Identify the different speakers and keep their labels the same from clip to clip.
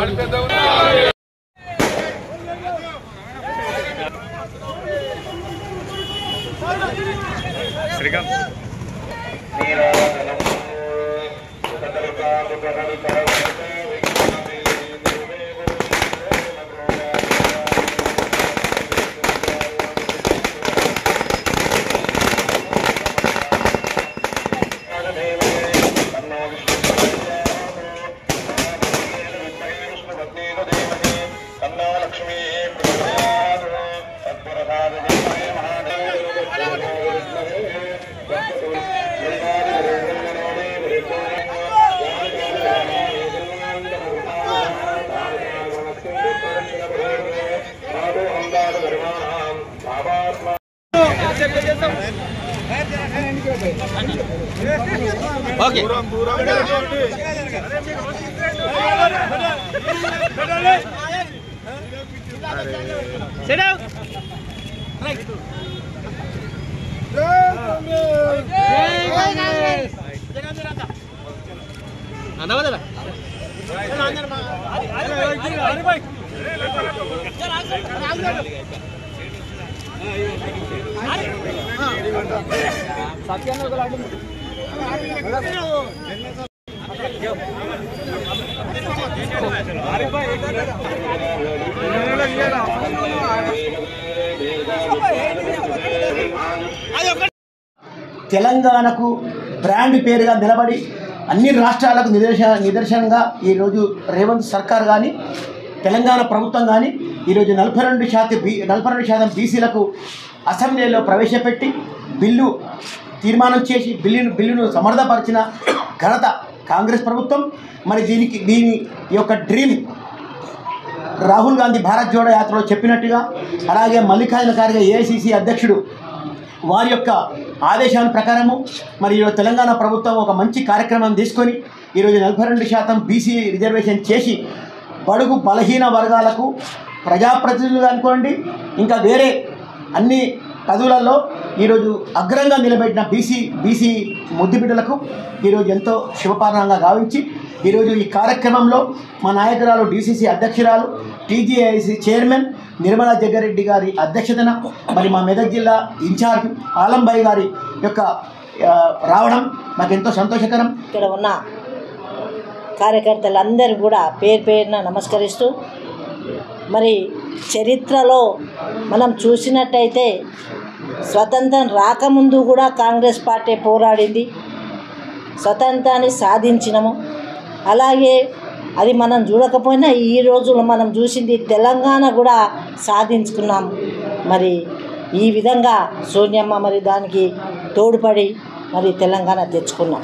Speaker 1: Okay. Sit down. Right.
Speaker 2: తెలంగాణకు brand పేరుగా నిలబడి అన్ని రాష్ట్రాలకు నిదర్శనంగా ఈరోజు రేవంత్ సర్కార్ కానీ తెలంగాణ ప్రభుత్వం కానీ ఈరోజు 42% బీసీలకు అసెంబ్లీలో ప్రవేశపెట్టి బిల్లు తీర్మానం చేసి బిల్లును సమర్థపరిచిన ఘనత కాంగ్రెస్ ప్రభుత్వం. మరి దీని యొక్క డ్రీమ్ రాహుల్ గాంధీ భారత్ జోడో యాత్రలో చెప్పినట్టుగా, అలాగే మల్లికార్జున ఖార్గే ఏఐసిసి అధ్యక్షుడు వారి యొక్క ఆదేశాల ప్రకారము మరి ఈరోజు తెలంగాణ ప్రభుత్వం ఒక మంచి కార్యక్రమం తీసుకొని ఈరోజు 42% బీసీ రిజర్వేషన్ చేసి బడుగు బలహీన వర్గాలకు ప్రజాప్రతినిధులు అనుకోండి, ఇంకా వేరే అన్ని పదవులలో ఈరోజు అగ్రంగా నిలబెట్టిన బీసీ ముద్దుబిడ్డలకు ఈరోజు ఎంతో శుభపరంగా గావించి ఈరోజు ఈ కార్యక్రమంలో మా నాయకురాలు డీసీసీ అధ్యక్షురాలు టీజీఐసీ చైర్మన్ నిర్మలా జగ్గారెడ్డి గారి అధ్యక్షతన మరి మా మెదక్ జిల్లా ఇన్ఛార్జ్ ఆలంబాయి గారి యొక్క రావడం మాకెంతో సంతోషకరం.
Speaker 3: ఇక్కడ ఉన్న కార్యకర్తలందరూ కూడా పేరున నమస్కరిస్తూ, మరి చరిత్రలో మనం చూసినట్టయితే స్వతంత్రం రాకముందు కూడా కాంగ్రెస్ పార్టీ పోరాడింది, స్వతంత్రాన్ని సాధించినము. అలాగే అది మనం చూడకపోయినా ఈ రోజులో మనం చూసింది తెలంగాణ కూడా సాధించుకున్నాం. మరి ఈ విధంగా సోనియమ్మ మరి దానికి తోడ్పడి మరి తెలంగాణ తెచ్చుకున్నాం.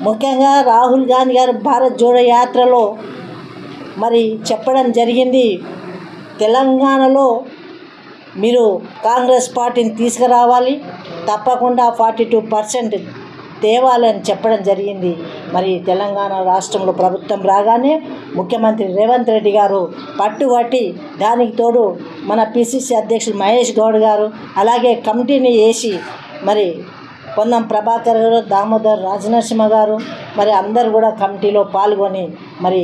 Speaker 3: ముఖ్యంగా రాహుల్ గాంధీ గారు భారత్ జోడో యాత్రలో మరి చెప్పడం జరిగింది, తెలంగాణలో మీరు కాంగ్రెస్ పార్టీని తీసుకురావాలి, తప్పకుండా 42% తేవాలని చెప్పడం జరిగింది. మరి తెలంగాణ రాష్ట్రంలో ప్రభుత్వం రాగానే ముఖ్యమంత్రి రేవంత్ రెడ్డి గారు పట్టుబట్టి దానికి తోడు మన పిసిసి అధ్యక్షుడు మహేష్ గౌడ్ గారు, అలాగే కమిటీని వేసి మరి పొన్నం ప్రభాకర్ గారు, దామోదర్ రాజనరసింహ గారు మరి అందరు కూడా కమిటీలో పాల్గొని మరి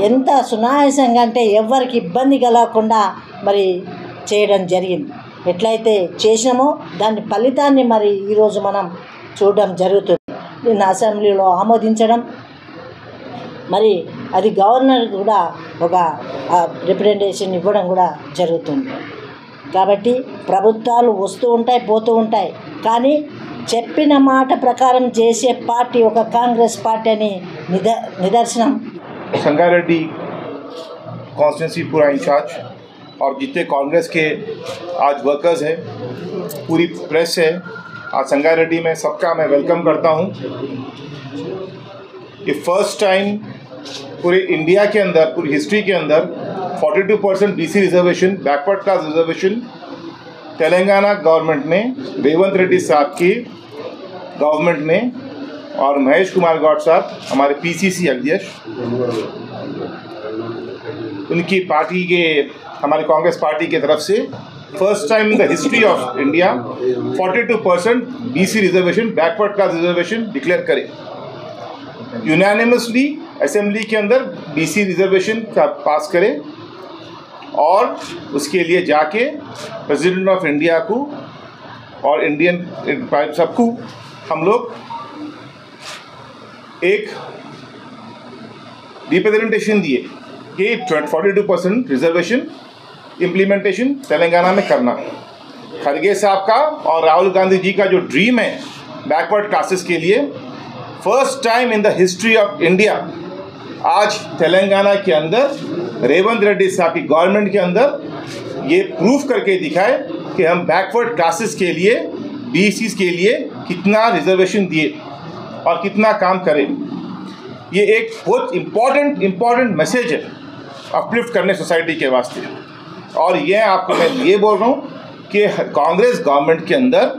Speaker 3: ఎంత సునాయాసంగా అంటే ఎవరికి ఇబ్బంది కలగకుండా మరి చేయడం జరిగింది. ఎట్లయితే చేసినామో దాని ఫలితాన్ని మరి ఈరోజు మనం చూడడం జరుగుతుంది. దీన్ని అసెంబ్లీలో ఆమోదించడం, మరి అది గవర్నర్ కూడా ఒక రిప్రజెంటేషన్ ఇవ్వడం కూడా జరుగుతుంది. కాబట్టి ప్రభుత్వాలు వస్తూ ఉంటాయి, పోతూ ఉంటాయి, కానీ చెప్పిన మాట ప్రకారం చేసే పార్టీ ఒక కాంగ్రెస్ పార్టీ అని నిదర్శనం.
Speaker 4: संगारेड्डी कॉन्स्टिट्यूंसी पूरा इंचार्ज और जितने कांग्रेस के आज वर्कर्स हैं, पूरी प्रेस है, आज संगारेड्डी में सबका मैं वेलकम करता हूं। ये फर्स्ट टाइम पूरे इंडिया के अंदर, पूरी हिस्ट्री के अंदर 42% BC reservation, backward class reservation Telangana government ने, रेवंत रेड्डी साहब की गवर्नमेंट ने और महेश कुमार गौड साहब हमारे पीसीसी अध्यक्ष, उनकी पार्टी के, हमारी कांग्रेस पार्टी की तरफ से first time in the history of India 42% BC reservation, backward class reservation declare करे यूनानिमसली असेंबली के अंदर बीसी रिजर्वेशन का पास करे और उसके लिए जाके प्रेसिडेंट ऑफ इंडिया को और इंडियन सबको हम लोग एक रिप्रेजेंटेशन दिए कि 42% रिजर्वेशन इम्प्लीमेंटेशन तेलंगाना में करना। खड़गे साहब का और राहुल गांधी जी का जो ड्रीम है बैकवर्ड क्लासेस के लिए, first time in the history of India आज तेलंगाना के अंदर रेवंत रेड्डी साहब की गवर्नमेंट के अंदर ये प्रूफ करके दिखाए कि हम बैकवर्ड क्लासेस के लिए बीसीस के लिए कितना रिजर्वेशन दिए और कितना काम करें। ये एक बहुत इम्पॉर्टेंट मैसेज है अपलिफ्ट करने सोसाइटी के वास्ते। और ये आपको मैं ये बोल रहा हूँ कि कांग्रेस गवर्नमेंट के अंदर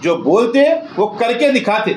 Speaker 4: जो बोलते हैं वो करके दिखाते।